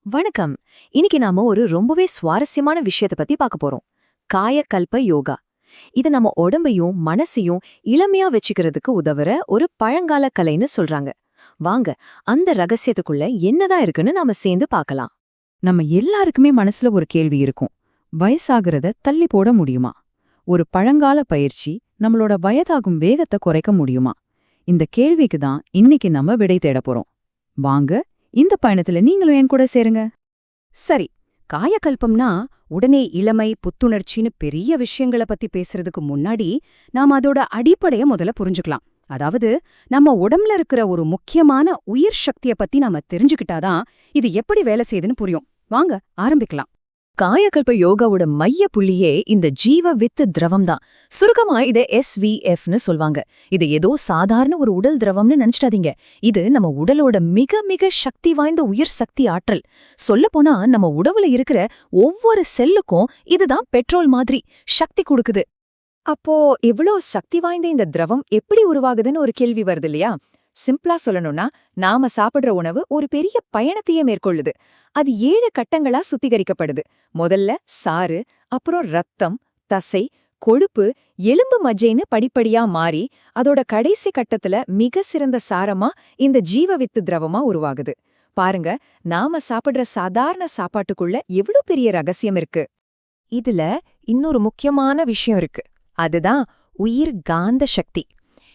வணக்கம். இன்னைக்கு நாம ஒரு ரொம்பவே சுவாரஸ்யமான விஷயத்தை பத்தி பார்க்க போறோம். காயகல்ப யோகா. இது நம்ம உடம்பையும் மனசையும் இளமையா வச்சுக்கிறதுக்கு உதவுற ஒரு பழங்கால கலைன்னு சொல்றாங்க. வாங்க, அந்த ரகசியத்துக்குள்ள என்னதான் இருக்குன்னு நாம சேர்ந்து பார்க்கலாம். நம்ம எல்லாருக்குமே மனசுல ஒரு கேள்வி இருக்கும். வயசாகிறத தள்ளி போட முடியுமா? ஒரு பழங்கால பயிற்சி நம்மளோட வயதாகும் வேகத்தை குறைக்க முடியுமா? இந்த கேள்விக்கு தான் இன்னைக்கு நம்ம விடை தேடப் போறோம். வாங்க, இந்த பயணத்துல நீங்களும் என் கூட சேருங்க. சரி, காயகல்பம்னா உடனே இளமை புத்துணர்ச்சின்னு பெரிய விஷயங்களை பத்தி பேசுறதுக்கு முன்னாடி நாம அதோட அடிப்படைய முதல்ல புரிஞ்சுக்கலாம். அதாவது, நம்ம உடம்புல இருக்கிற ஒரு முக்கியமான உயிர் சக்திய பத்தி நாம தெரிஞ்சுக்கிட்டாதான் இது எப்படி வேலை செய்யுதுன்னு புரியும். வாங்க ஆரம்பிக்கலாம். காயகல்ப யோகாவோட மைய புள்ளியே இந்த ஜீவ வித்து திரவம் தான். சுருக்கமா இதை SVFன்னு சொல்வாங்க. இது ஏதோ சாதாரண ஒரு உடல் திரவம்னு நினைச்சிடாதீங்க. இது நம்ம உடலோட மிக மிக சக்தி வாய்ந்த உயிர் சக்தி ஆற்றல். சொல்லப்போனா நம்ம உடவுல இருக்கிற ஒவ்வொரு செல்லுக்கும் இதுதான் பெட்ரோல் மாதிரி சக்தி கொடுக்குது. அப்போ இவ்ளோ சக்தி வாய்ந்த இந்த திரவம் எப்படி உருவாகுதுன்னு ஒரு கேள்வி வருது இல்லையா? சிம்பிளா சொல்லணும்னா, நாம சாப்பிடுற உணவு ஒரு பெரிய பயணத்தையே மேற்கொள்ளுது. அது 7 கட்டங்களா சுத்திகரிக்கப்படுது. முதல்ல சாறு, அப்புறம் ரத்தம், தசை, கொழுப்பு, எலும்பு மஜ்ஜைன்னு படிப்படியா மாறி அதோட கடைசி கட்டத்துல மிக சிறந்த சாரமா இந்த ஜீவவித்து திரவமா உருவாகுது. பாருங்க, நாம சாப்பிடுற சாதாரண சாப்பாட்டுக்குள்ள எவ்வளவு பெரிய ரகசியம் இருக்கு. இதுல இன்னொரு முக்கியமான விஷயம் இருக்கு. அதுதான் உயிர் காந்த சக்தி.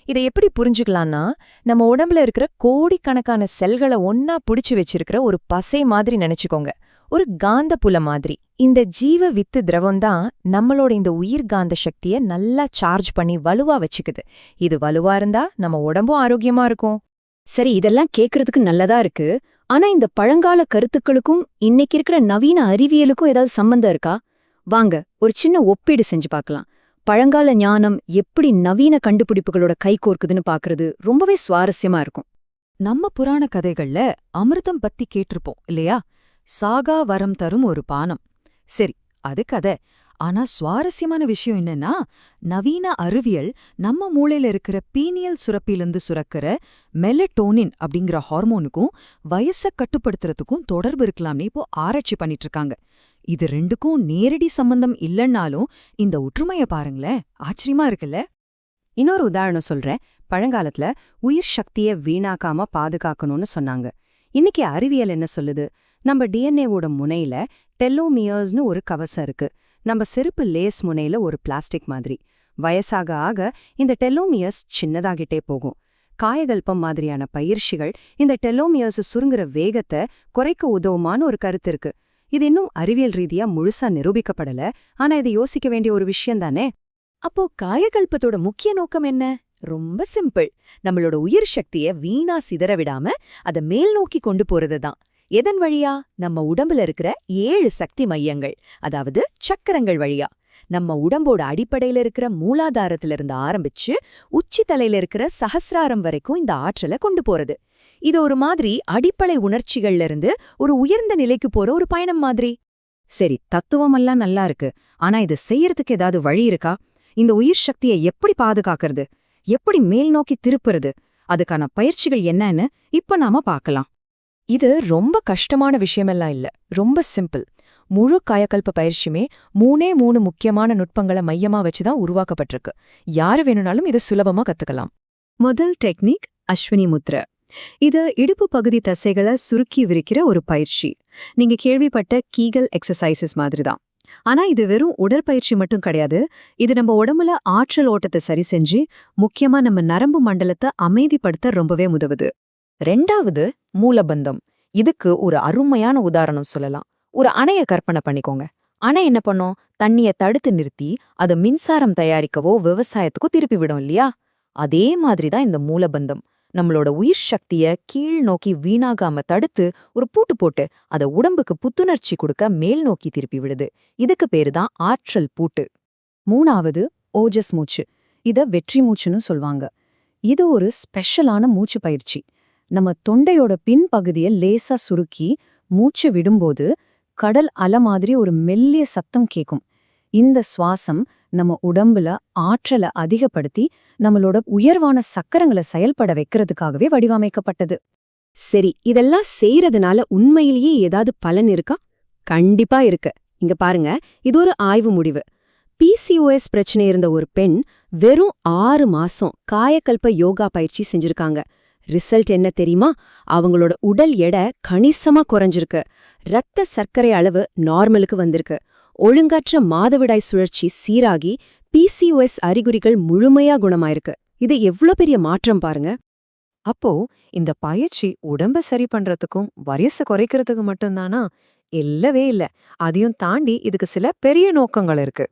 இதை எப்படி புரிஞ்சுக்கலாம்னா, நம்ம உடம்புல இருக்கிற கோடிக்கணக்கான செல்களை ஒன்னா புடிச்சு வச்சிருக்கிற ஒரு பசை மாதிரி நினைச்சுக்கோங்க. ஒரு காந்த புல மாதிரி. இந்த ஜீவ வித்து திரவம் தான் நம்மளோட இந்த உயிர் காந்த சக்தியை நல்லா சார்ஜ் பண்ணி வலுவா வச்சுக்குது. இது வலுவா இருந்தா நம்ம உடம்பும் ஆரோக்கியமா இருக்கும். சரி, இதெல்லாம் கேக்குறதுக்கு நல்லதா இருக்கு. ஆனா இந்த பழங்கால கருத்துக்களுக்கும் இன்னைக்கு இருக்கிற நவீன அறிவியலுக்கும் ஏதாவது சம்பந்தம் இருக்கா? வாங்க, ஒரு சின்ன ஒப்பீடு செஞ்சு பார்க்கலாம். பழங்கால ஞானம் எப்படி நவீன கண்டுபிடிப்புகளோட கைகோர்க்குதுன்னு பாக்குறது ரொம்பவே சுவாரஸ்யமா இருக்கும். நம்ம புராண கதைகள்ல அமிர்தம் பத்தி கேட்டிருப்போம் இல்லையா? சாகா வரம் தரும் ஒரு பானம். சரி, அது கதை. ஆனா சுவாரஸ்யமான விஷயம் என்னன்னா, நவீன அறிவியல் நம்ம மூளையில இருக்கிற பீனியல் சுரப்பிலிருந்து சுரக்கிற மெலட்டோனின் அப்படிங்கிற ஹார்மோனுக்கும் வயசை கட்டுப்படுத்துறதுக்கும் தொடர்பு இருக்கலாம்னு இப்போ ஆராய்ச்சி பண்ணிட்டு இருக்காங்க. இது ரெண்டுக்கும் நேரடி சம்பந்தம் இல்லைன்னாலும் இந்த ஒற்றுமைய பாருங்களேன், ஆச்சரியமா இருக்குல்ல? இன்னொரு உதாரணம் சொல்றேன். பழங்காலத்துல உயிர் சக்தியை வீணாக்காம பாதுகாக்கணும்னு சொன்னாங்க. இன்னைக்கு அறிவியல் என்ன சொல்லுது? நம்ம டிஎன்ஏவோட முனையில டெலோமியர்ஸ்னு ஒரு கவசம் இருக்கு. நம்ம செருப்பு லேஸ் முனையில ஒரு பிளாஸ்டிக் மாதிரி. வயசாக ஆக இந்த டெலோமியர்ஸ் சின்னதாகிட்டே போகும். காயகல்பம் மாதிரியான பயிற்சிகள் இந்த டெலோமியர்ஸ் சுருங்குற வேகத்தை குறைக்க உதவுமான்னு ஒரு கருத்து இருக்கு. இது இன்னும் அறிவியல் ரீதியா முழுசா நிரூபிக்கப்படல. ஆனா இது யோசிக்க வேண்டிய ஒரு விஷயம் தானே. அப்போ காயகல்பத்தோட முக்கிய நோக்கம் என்ன? ரொம்ப சிம்பிள். நம்மளோட உயிர் சக்திய வீணா சிதற விடாம அதை மேல் நோக்கி கொண்டு போறதுதான். எதன் வழியா? நம்ம உடம்புல இருக்கிற 7 சக்தி மையங்கள், அதாவது சக்கரங்கள் வழியா. நம்ம உடம்போட அடிப்படையில இருக்கிற மூலாதாரத்திலிருந்து ஆரம்பிச்சு உச்சி தலையில இருக்கிற சஹஸ்ராரம் வரைக்கும் இந்த ஆற்றலை கொண்டு போறது. இது ஒரு மாதிரி அடிப்படை உணர்ச்சிகள்ல இருந்து ஒரு உயர்ந்த நிலைக்கு போற ஒரு பயணம் மாதிரி. சரி, தத்துவமெல்லாம் நல்லா இருக்கு. ஆனா இது செய்யறதுக்கு ஏதாவது வழி இருக்கா? இந்த உயிர் சக்தியை எப்படி பாதுகாக்கிறது? எப்படி மேல் நோக்கி திருப்புறது? அதுக்கான பயிற்சிகள் என்னன்னு இப்ப நாம பார்க்கலாம். இது ரொம்ப கஷ்டமான விஷயமெல்லாம் இல்ல. ரொம்ப சிம்பிள். முழு காயகல்ப பயிற்சியுமே 3 முக்கியமான நுட்பங்களை மையமா வச்சுதான் உருவாக்கப்பட்டிருக்கு. யாரு வேணும்னாலும் இதை சுலபமா கத்துக்கலாம். முதல் டெக்னிக் அஸ்வினி முத்ரை. இது இடுப்பு பகுதி தசைகளை சுருக்கி விரிக்கிற ஒரு பயிற்சி. நீங்க கேள்விப்பட்ட கீகல் எக்ஸசைசஸ் மாதிரிதான். ஆனா இது வெறும் உடற்பயிற்சி மட்டும் கிடையாது. இது நம்ம உடம்புல ஆற்றல் ஓட்டத்தை சரி செஞ்சு முக்கியமா நம்ம நரம்பு மண்டலத்தை அமைதிப்படுத்த ரொம்பவே உதவுது. 2வது மூலபந்தம். இதுக்கு ஒரு அருமையான உதாரணம் சொல்லலாம். ஒரு அணைய கற்பனை பண்ணிக்கோங்க. அணை என்ன பண்ணும்? தண்ணிய தடுத்து நிறுத்தி அதை மின்சாரம் தயாரிக்கவோ விவசாயத்துக்கோ திருப்பி விடும் இல்லையா? அதே மாதிரிதான் இந்த மூலபந்தம். நம்மளோட உயிர் சக்திய கீழ் நோக்கி வீணாகாம தடுத்து ஒரு பூட்டு போட்டு அதை உடம்புக்கு புத்துணர்ச்சி கொடுக்க மேல் நோக்கி திருப்பி விடுது. இதுக்கு பேருதான் ஆற்றல் பூட்டு. 3வது ஓஜஸ் மூச்சு. இத வெற்றி மூச்சுன்னு சொல்வாங்க. இது ஒரு ஸ்பெஷலான மூச்சு பயிற்சி. நம்ம தொண்டையோட பின்பகுதியை லேசா சுருக்கி மூச்சு விடும்போது கடல் அலை மாதிரி ஒரு மெல்லிய சத்தம் கேட்கும். இந்த சுவாசம் நம்ம உடம்புல ஆற்றலை அதிகப்படுத்தி நம்மளோட உயர்வான சக்கரங்களை செயல்பட வைக்கிறதுக்காகவே வடிவமைக்கப்பட்டது. சரி, இதெல்லாம் செய்யறதுனால உண்மையிலேயே ஏதாவது பலன் இருக்கா? கண்டிப்பா இருக்கு. இங்க பாருங்க, இது ஒரு ஆய்வு முடிவு. PCOS பிரச்சனை இருந்த ஒரு பெண் வெறும் 6 மாசம் காயகல்ப யோகா பயிற்சி செஞ்சிருக்காங்க. ரிசல்ட் என்ன தெரியுமா? அவங்களோட உடல் எடை கணிசமா குறைஞ்சிருக்கு. ரத்த சர்க்கரை அளவு நார்மலுக்கு வந்திருக்கு. ஒழுங்கற்ற மாதவிடாய் சுழற்சி சீராகி PCOS அறிகுறிகள் முழுமையா குணமாயிருக்கு. இது எவ்ளோ பெரிய மாற்றம் பாருங்க. அப்போ இந்த பயிற்சி உடம்ப சரி பண்றதுக்கும் வயசு குறைக்கிறதுக்கு மட்டும்தானா? இல்லவே இல்ல. அதையும் தாண்டி இதுக்கு சில பெரிய நோக்கங்கள் இருக்கு.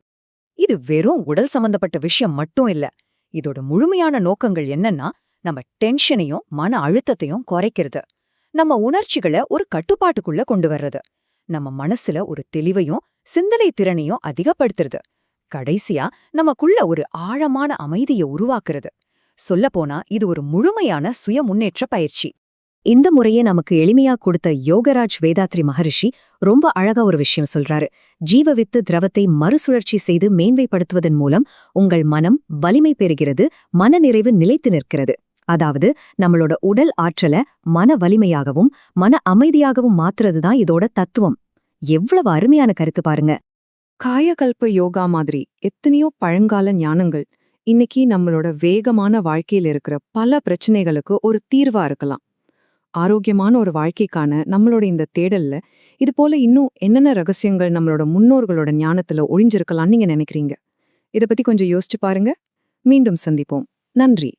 இது வெறும் உடல் சம்பந்தப்பட்ட விஷயம் மட்டும் இல்ல. இதோட முழுமையான நோக்கங்கள் என்னன்னா, நம்ம டென்ஷனையும் மன அழுத்தத்தையும் குறைக்கிறது, நம்ம உணர்ச்சிகளை ஒரு கட்டுப்பாட்டுக்குள்ள கொண்டு வர்றது, நம்ம மனசுல ஒரு தெளிவையும் சிந்தனை திறனையும் அதிகப்படுத்துறது, கடைசியா நமக்குள்ள ஒரு ஆழமான அமைதியை உருவாக்குறது. சொல்லப்போனா இது ஒரு முழுமையான சுய முன்னேற்ற பயிற்சி. இந்த முறையை நமக்கு எளிமையா கொடுத்த யோகராஜ் வேதாத்ரி மகரிஷி ரொம்ப அழகா ஒரு விஷயம் சொல்றாரு. ஜீவவித்து திரவத்தை மறுசுழற்சி செய்து மேன்மைப்படுத்துவதன் மூலம் உங்கள் மனம் வலிமை பெறுகிறது, மனநிறைவு நிலைத்து நிற்கிறது. அதாவது நம்மளோட உடல் ஆற்றல மன வலிமையாகவும் மன அமைதியாகவும் மாத்துறதுதான் இதோட தத்துவம். எவ்வளவு அருமையான கருத்து பாருங்க. காயகல்ப யோகா மாதிரி எத்தனையோ பழங்கால ஞானங்கள் இன்னைக்கு நம்மளோட வேகமான வாழ்க்கையில இருக்கிற பல பிரச்சனைகளுக்கு ஒரு தீர்வா இருக்கலாம். ஆரோக்கியமான ஒரு வாழ்க்கைக்கான நம்மளோட இந்த தேடல்ல இது போல இன்னும் என்னென்ன ரகசியங்கள் நம்மளோட முன்னோர்களோட ஞானத்துல ஒளிஞ்சிருக்கலாம்னு நீங்க நினைக்கிறீங்க? இத பத்தி கொஞ்சம் யோசிச்சு பாருங்க. மீண்டும் சந்திப்போம். நன்றி.